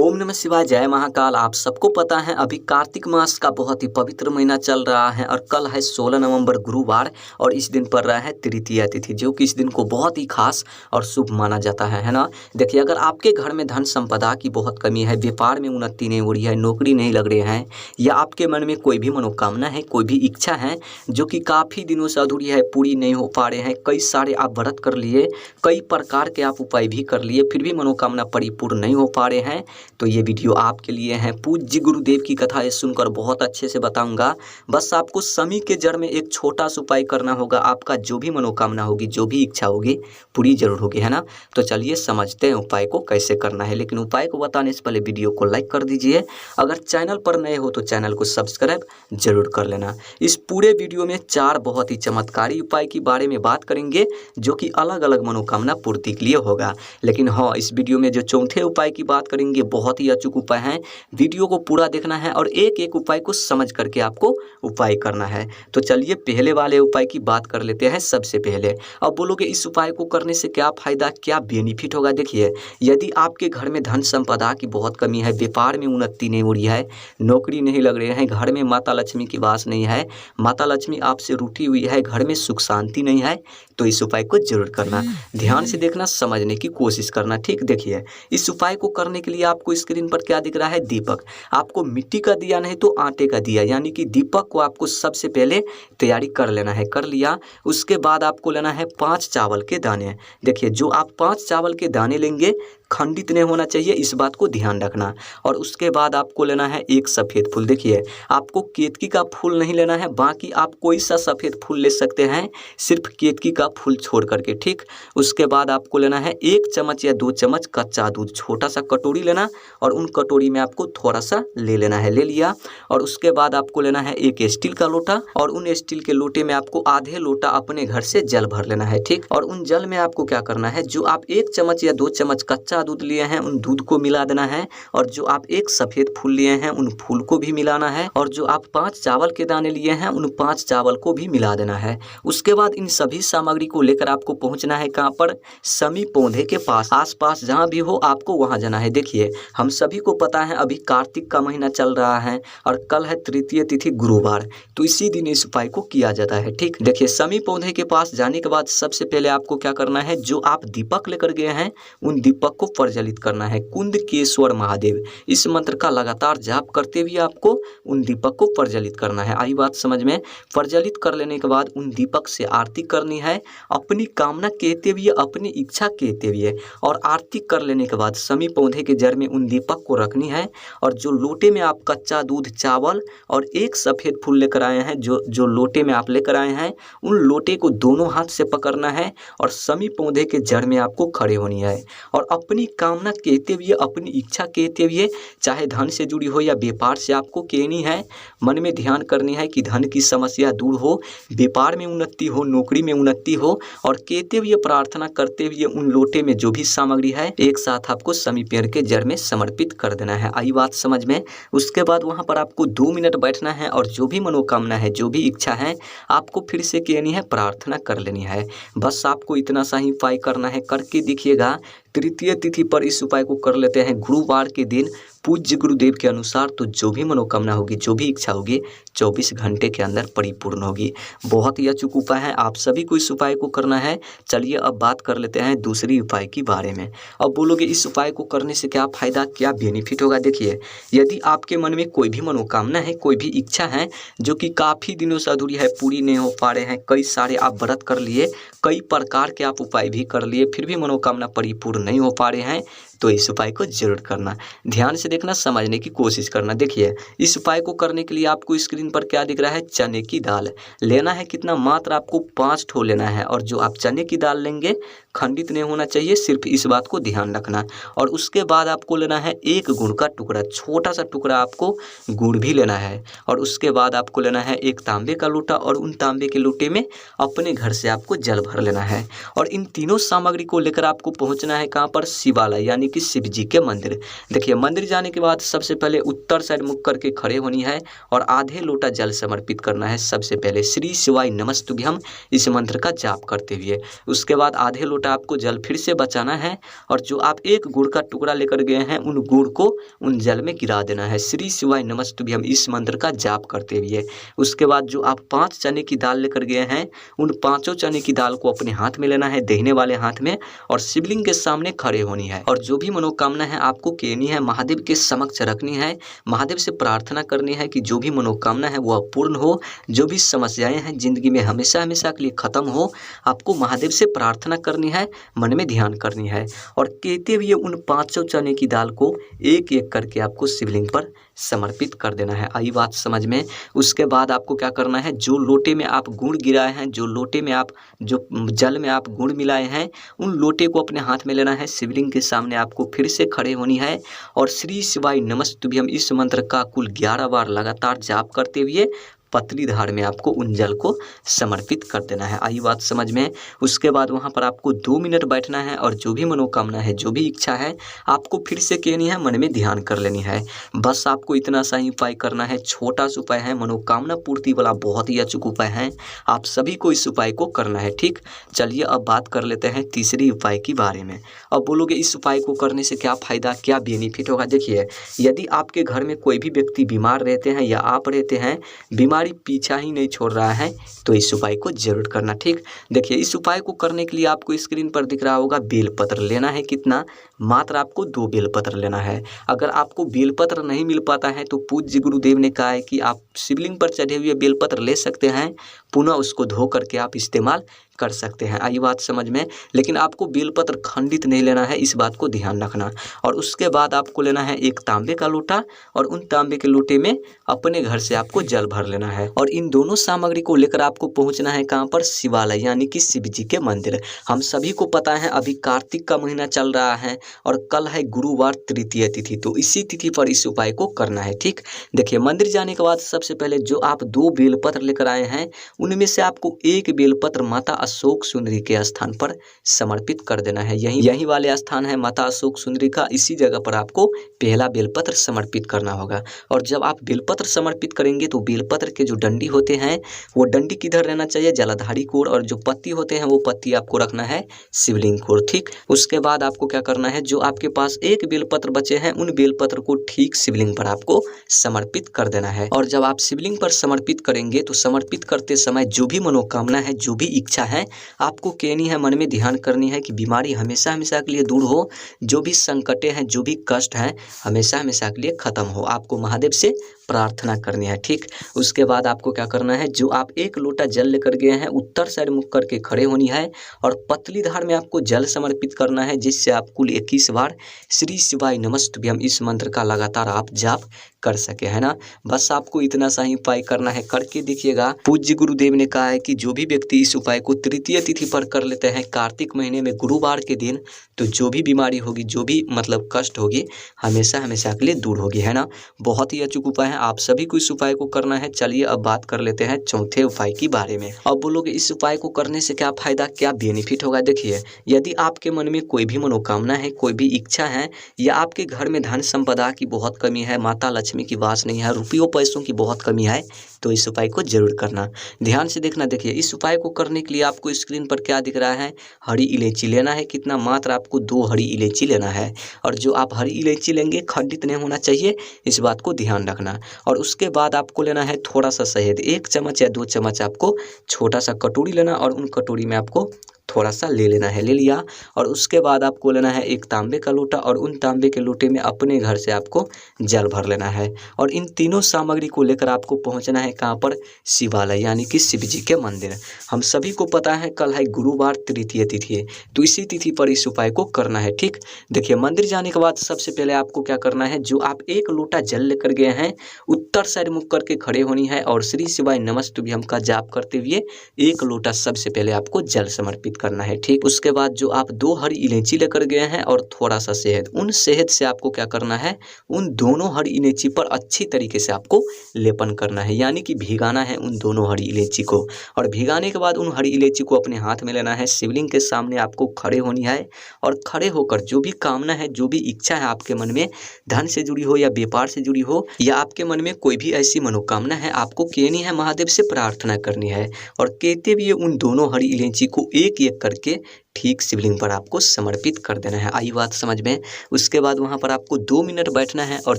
ओम नमः शिवाय, जय महाकाल। आप सबको पता है अभी कार्तिक मास का बहुत ही पवित्र महीना चल रहा है और कल है 16 नवंबर गुरुवार और इस दिन पड़ रहा है तृतीया तिथि, जो कि इस दिन को बहुत ही खास और शुभ माना जाता है ना। देखिए, अगर आपके घर में धन संपदा की बहुत कमी है, व्यापार में उन्नति नहीं हो रही है, नौकरी नहीं लग रहे हैं, या आपके मन में कोई भी मनोकामना है, कोई भी इच्छा है जो कि काफ़ी दिनों से अधूरी है, पूरी नहीं हो पा रहे हैं, कई सारे आप व्रत कर लिए, कई प्रकार के आप उपाय भी कर लिए, फिर भी मनोकामना परिपूर्ण नहीं हो पा रहे हैं, तो ये वीडियो आपके लिए है। पूज्य गुरुदेव की कथा ये सुनकर बहुत अच्छे से बताऊंगा। बस आपको शमी के जड़ में एक छोटा सा उपाय करना होगा, आपका जो भी मनोकामना होगी, जो भी इच्छा होगी, पूरी जरूर होगी, है ना। तो चलिए समझते हैं उपाय को कैसे करना है। लेकिन उपाय को बताने से पहले वीडियो को लाइक कर दीजिए। अगर चैनल पर नए हो तो चैनल को सब्सक्राइब जरूर कर लेना। इस पूरे वीडियो में 4 बहुत ही चमत्कारी उपाय के बारे में बात करेंगे, जो कि अलग अलग मनोकामना पूर्ति के लिए होगा। लेकिन हाँ, इस वीडियो में जो चौथे उपाय की बात करेंगे बहुत ही अचूक उपाय है। वीडियो को पूरा देखना है और एक एक उपाय को समझ करके आपको उपाय करना है। तो चलिए पहले वाले उपाय की बात कर लेते हैं। सबसे पहले अब बोलोगे इस उपाय को करने से क्या फायदा, क्या बेनिफिट होगा। देखिए, यदि आपके घर में धन संपदा की बहुत कमी है, व्यापार में उन्नति नहीं हो रही है, नौकरी नहीं लग रहे हैं, घर में माता लक्ष्मी की वास नहीं है, माता लक्ष्मी आपसे रूठी हुई है, घर में सुख शांति नहीं है, तो इस उपाय को जरूर करना। ध्यान से देखना, समझने की कोशिश करना। ठीक, देखिए इस उपाय को करने के लिए आपको स्क्रीन पर क्या दिख रहा है, दीपक। आपको मिट्टी का दिया नहीं तो आटे का दिया, यानी कि दीपक को आपको सबसे पहले तैयारी कर लेना है। कर लिया, उसके बाद आपको लेना है 5 चावल के दाने। देखिए, जो आप 5 चावल के दाने लेंगे खंडित नहीं होना चाहिए, इस बात को ध्यान रखना। और उसके बाद आपको लेना है एक सफ़ेद फूल। देखिए, आपको केतकी का फूल नहीं लेना है, बाकी आप कोई सा सफ़ेद फूल ले सकते हैं, सिर्फ केतकी का फूल छोड़ करके। ठीक, उसके बाद आपको लेना है 1 चम्मच या 2 चम्मच कच्चा दूध, छोटा सा कटोरी लेना और उन कटोरी में आपको थोड़ा सा ले लेना है। ले लिया, और उसके बाद आपको लेना है एक स्टील का लोटा और उन स्टील के लोटे में आपको आधे लोटा अपने घर से जल भर लेना है। ठीक, और उन जल में आपको क्या करना है, जो आप 1 चम्मच या 2 चम्मच कच्चा दूध लिए हैं उन दूध को मिला देना है, और जो आप 1 सफेद फूल लिए हैं उन फूल को भी मिलाना है, और जो आप 5 चावल के दाने लिए हैं उन 5 चावल को भी मिला देना है। उसके बाद इन सभी सामग्री को लेकर आपको पहुंचना है कहाँ पर, शमी पौधे के पास। आसपास जहाँ भी हो आपको वहाँ जाना है। देखिए, हम सभी को पता है अभी कार्तिक का महीना चल रहा है और कल है तृतीय तिथि गुरुवार, तो इसी दिन इस उपाय को किया जाता है। ठीक, देखिए शमी पौधे के पास जाने के बाद सबसे पहले आपको क्या करना है, जो आप दीपक लेकर गए हैं उन दीपक को प्रज्वलित करना है। कुंदकेश्वर महादेव, इस मंत्र का लगातार जाप करते हुए आपको उन दीपक को प्रज्वलित करना है। आई बात समझ में। प्रज्वलित कर लेने के बाद उन दीपक से आरती करनी है, अपनी कामना कहते हुए, अपनी इच्छा कहते हुए, और आरती कर लेने के बाद शमी पौधे के जड़ में उन दीपक को रखनी है, और जो लोटे में आप कच्चा दूध, चावल और एक सफ़ेद फूल लेकर आए हैं, जो लोटे में आप लेकर आए हैं, उन लोटे को दोनों हाथ से पकड़ना है और शमी पौधे के जड़ में आपको खड़े होनी है, और अपनी कामना कहते हुए, अपनी इच्छा कहते हुए, चाहे धन से जुड़ी हो या व्यापार से आपको कहनी है, मन में ध्यान करनी है कि धन की समस्या दूर हो, व्यापार में उन्नति हो, नौकरी में उन्नति हो, और कहते हुए, प्रार्थना करते हुए उन लोटे में जो भी सामग्री है एक साथ आपको शमी पेड़ के जड़ में समर्पित कर देना है। आई बात समझ में। उसके बाद वहाँ पर आपको 2 मिनट बैठना है और जो भी मनोकामना है, जो भी इच्छा है, आपको फिर से कहनी है, प्रार्थना कर लेनी है। बस आपको इतना सा ही उपाय करना है। करके देखिएगा, तृतीय तिथि पर इस उपाय को कर लेते हैं गुरुवार के दिन पूज्य गुरुदेव के अनुसार, तो जो भी मनोकामना होगी, जो भी इच्छा होगी, 24 घंटे के अंदर परिपूर्ण होगी। बहुत ही अचूक उपाय है, आप सभी को इस उपाय को करना है। चलिए अब बात कर लेते हैं दूसरी उपाय के बारे में। अब बोलोगे इस उपाय को करने से क्या फायदा, क्या बेनिफिट होगा। देखिए, यदि आपके मन में कोई भी मनोकामना है, कोई भी इच्छा है जो कि काफ़ी दिनों से अधूरी है, पूरी नहीं हो पा रहे हैं, कई सारे आप व्रत कर लिए, कई प्रकार के आप उपाय भी कर लिए, फिर भी मनोकामना परिपूर्ण नहीं हो पा रहे हैं, तो इस उपाय को जरूर करना। ध्यान से देखना, समझने की कोशिश करना। देखिए, इस उपाय को करने के लिए आपको स्क्रीन पर क्या दिख रहा है, चने की दाल लेना है। कितना, मात्र आपको 5 ठो लेना है, और जो आप चने की दाल लेंगे खंडित नहीं होना चाहिए, सिर्फ इस बात को ध्यान रखना। और उसके बाद आपको लेना है 1 गुड़ का टुकड़ा, छोटा सा टुकड़ा आपको गुड़ भी लेना है। और उसके बाद आपको लेना है 1 तांबे का लोटा, और उन तांबे के लोटे में अपने घर से आपको जल भर लेना है। और इन तीनों सामग्री को लेकर आपको पहुंचना है कहाँ पर, शिवालय, यानी कि शिव जी के मंदिर। देखिए मंदिर जाने के बाद सबसे पहले उत्तर साइड मुख करके खड़े होनी है और आधे लोटा जल समर्पित करना है। सबसे पहले श्री शिवाय नमस्तुभ्यम इस मंत्र का जाप करते हुए। उसके बाद आधे लोटा आपको जल फिर से बचाना है और जो आप एक गुड़ का टुकड़ा लेकर गए हैं उन गुड़ को उन जल में गिरा देना है श्री शिवाय नमस्तुभ्यम इस मंत्र का जाप करते हुए। उसके बाद जो आप 5 चने की दाल लेकर गए हैं उन 5 चने की दाल को अपने हाथ में लेना है, दाहिने वाले हाथ में, और शिवलिंग के सामने खड़े होनी है और जो भी मनोकामना है आपको कहनी है महादेव के समक्ष रखनी है। महादेव से प्रार्थना करनी है कि जो भी मनोकामना है वह पूर्ण हो, जो भी समस्याएं हैं जिंदगी में हमेशा हमेशा के लिए खत्म हो। आपको महादेव से प्रार्थना करनी है, मन में ध्यान करनी है और कहते हुए उन 5 चने की दाल को एक एक करके आपको शिवलिंग पर समर्पित कर देना है। आई बात समझ में। उसके बाद आपको क्या करना है, जो लोटे में आप गुड़ गिराए हैं, जो लोटे में आप जो जल में आप गुड़ मिलाए हैं उन लोटे को अपने हाथ में लेना है। शिवलिंग के सामने आपको फिर से खड़े होनी है और श्री शिवाय नमस्तुभ्यम इस मंत्र का कुल 11 बार लगातार जाप करते हुए पतली धार में आपको उन जल को समर्पित कर देना है। आई बात समझ में। उसके बाद वहाँ पर आपको 2 मिनट बैठना है और जो भी मनोकामना है, जो भी इच्छा है आपको फिर से कहनी है, मन में ध्यान कर लेनी है। बस आपको इतना सा ही उपाय करना है। छोटा सा उपाय है, मनोकामना पूर्ति वाला बहुत ही अचूक उपाय है। आप सभी को इस उपाय को करना है। ठीक, चलिए अब बात कर लेते हैं तीसरी उपाय के बारे में। अब बोलोगे इस उपाय को करने से क्या फ़ायदा, क्या बेनिफिट होगा। देखिए यदि आपके घर में कोई भी व्यक्ति बीमार रहते हैं या आप रहते हैं, बीमारी पीछा ही नहीं छोड़ रहा है, तो इस उपाय को जरूर करना। ठीक, देखिए इस उपाय को करने के लिए आपको स्क्रीन पर दिख रहा होगा बेलपत्र लेना है। कितना, मात्र आपको 2 बेलपत्र लेना है। अगर आपको बेलपत्र नहीं मिल पाता है तो पूज्य गुरुदेव ने कहा है कि आप शिवलिंग पर चढ़े हुए बेलपत्र ले सकते हैं, पुनः उसको धो करके आप इस्तेमाल कर सकते हैं। आई बात समझ में। लेकिन आपको बेलपत्र खंडित नहीं लेना है, इस बात को ध्यान रखना। और उसके बाद आपको लेना है एक तांबे का लोटा और उन तांबे के लोटे में अपने घर से आपको जल भर लेना है और इन दोनों सामग्री को लेकर आपको पहुंचना है कहाँ पर, शिवालय यानी कि शिव जी के मंदिर। हम सभी को पता है अभी कार्तिक का महीना चल रहा है और कल है गुरुवार तृतीय तिथि, तो इसी तिथि पर इस उपाय को करना है। ठीक, देखिए मंदिर जाने के बाद सबसे पहले जो आप 2 बेलपत्र लेकर आए हैं उनमें से आपको एक बेलपत्र माता अशोक सुंदरी के स्थान पर समर्पित कर देना है। यही वाले स्थान है माता अशोक सुंदरी का, इसी जगह पर आपको पहला बेलपत्र समर्पित करना होगा। और जब आप बेलपत्र समर्पित करेंगे तो बेलपत्र के जो डंडी होते हैं वो डंडी किधर रहना चाहिए, जलाधारी कोर, और जो पत्ती होते हैं वो पत्ती आपको रखना है शिवलिंग कोर। ठीक, उसके बाद आपको क्या करना है, जो आपके पास एक बेलपत्र बचे हैं उन बेलपत्र को ठीक शिवलिंग पर आपको समर्पित कर देना है। और जब आप शिवलिंग पर समर्पित करेंगे तो समर्पित करते समय जो भी मनोकामना है, जो भी इच्छा है आपको कहनी है, मन में ध्यान करनी है कि बीमारी हमेशा हमेशा के लिए दूर हो, जो भी संकटें हैं, जो भी कष्ट हैं हमेशा हमेशा के लिए खत्म हो। आपको महादेव से प्रार्थना करनी है। ठीक, उसके बाद आपको क्या करना है, जो आप एक लोटा जल लेकर गए हैं उत्तर साइड मुख करके खड़े होनी है और पतली धार में आपको जल समर्पित करना है, जिससे आप कुल 21 बार श्री शिवाय नमस्तुभ्यम इस मंत्र का लगातार आप जाप कर सके, है ना। बस आपको इतना सा ही उपाय करना है, करके देखिएगा। पूज्य गुरुदेव ने कहा है कि जो भी व्यक्ति इस उपाय को तृतीय तिथि पर कर लेते हैं कार्तिक महीने में गुरुवार के दिन, तो जो भी बीमारी होगी, जो भी मतलब कष्ट होगी हमेशा हमेशा के लिए दूर होगी, है ना। बहुत ही अचूक उपाय है, आप सभी को इस उपाय को करना है। चलिए अब बात कर लेते हैं चौथे उपाय के बारे में। अब बोलोगे इस उपाय को करने से क्या फायदा, क्या बेनिफिट होगा। देखिए यदि आपके मन में कोई भी मनोकामना है, कोई भी इच्छा है, या आपके घर में धन संपदा की बहुत कमी है, माता लक्ष्मी की वास नहीं है, रुपयों पैसों की बहुत कमी है, तो इस उपाय को जरूर करना। ध्यान से देखना। देखिए इस उपाय को करने के लिए आपको स्क्रीन पर क्या दिख रहा है, हरी इलायची लेना है। कितना, मात्र आपको 2 हरी इलायची लेना है और जो आप हरी इलायची लेंगे खंडित नहीं होना चाहिए, इस बात को ध्यान रखना। और उसके बाद आपको लेना है थोड़ा सा शहद, 1 चम्मच या 2 चम्मच आपको छोटा सा कटोरी लेना और उन कटोरी में आपको थोड़ा सा ले लेना है, ले लिया। और उसके बाद आपको लेना है एक तांबे का लोटा और उन तांबे के लोटे में अपने घर से आपको जल भर लेना है और इन तीनों सामग्री को लेकर आपको पहुंचना है कहाँ पर, शिवालय यानी कि शिव जी के मंदिर। हम सभी को पता है कल है गुरुवार तृतीय तिथि है, तो इसी तिथि पर इस उपाय को करना है। ठीक, देखिए मंदिर जाने के बाद सबसे पहले आपको क्या करना है, जो आप एक लोटा जल लेकर गए हैं उत्तर साइड मुख करके खड़े होनी है और श्री शिवाय नमस्तुभ्यम का जाप करते हुए एक लोटा सबसे पहले आपको जल समर्पित करना है। ठीक, उसके बाद जो आप 2 हरी इलायची लेकर गए हैं और थोड़ा सा शहद, उन शहद से आपको क्या करना है, उन दोनों हरी इलायची पर अच्छी तरीके से आपको लेपन करना है, यानी कि भिगाना है उन दोनों हरी इलायची को। और भिगाने के बाद उन हरी इलायची को अपने हाथ में लेना है, शिवलिंग के सामने आपको खड़े होनी है और खड़े होकर जो भी कामना है, जो भी इच्छा है आपके मन में, धन से जुड़ी हो या व्यापार से जुड़ी हो या आपके मन में कोई भी ऐसी मनोकामना है, आपको कहनी है, महादेव से प्रार्थना करनी है। और कहते हुए उन दोनों हरी इलायची को एक एक करके ठीक शिवलिंग पर आपको समर्पित कर देना है। आई बात समझ में? उसके बाद वहाँ पर आपको 2 मिनट बैठना है और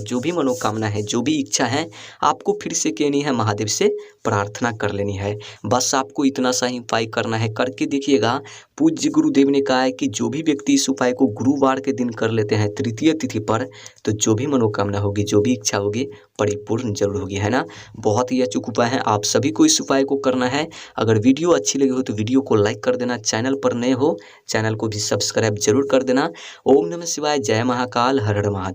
जो भी मनोकामना है, जो भी इच्छा है, आपको फिर से कहनी है, महादेव से प्रार्थना कर लेनी है। बस आपको इतना सा ही उपाय करना है, करके देखिएगा। पूज्य गुरुदेव ने कहा है कि जो भी व्यक्ति इस उपाय को गुरुवार के दिन कर लेते हैं तृतीय तिथि पर, तो जो भी मनोकामना होगी, जो भी इच्छा होगी, परिपूर्ण जरूर होगी, है ना। बहुत ही अचूक उपाय है, आप सभी को इस उपाय को करना है। अगर वीडियो अच्छी लगी हो तो वीडियो को लाइक कर देना, चैनल पर नए हो चैनल को भी सब्सक्राइब जरूर कर देना। ओम नमः शिवाय, जय महाकाल, हर हर महादेव।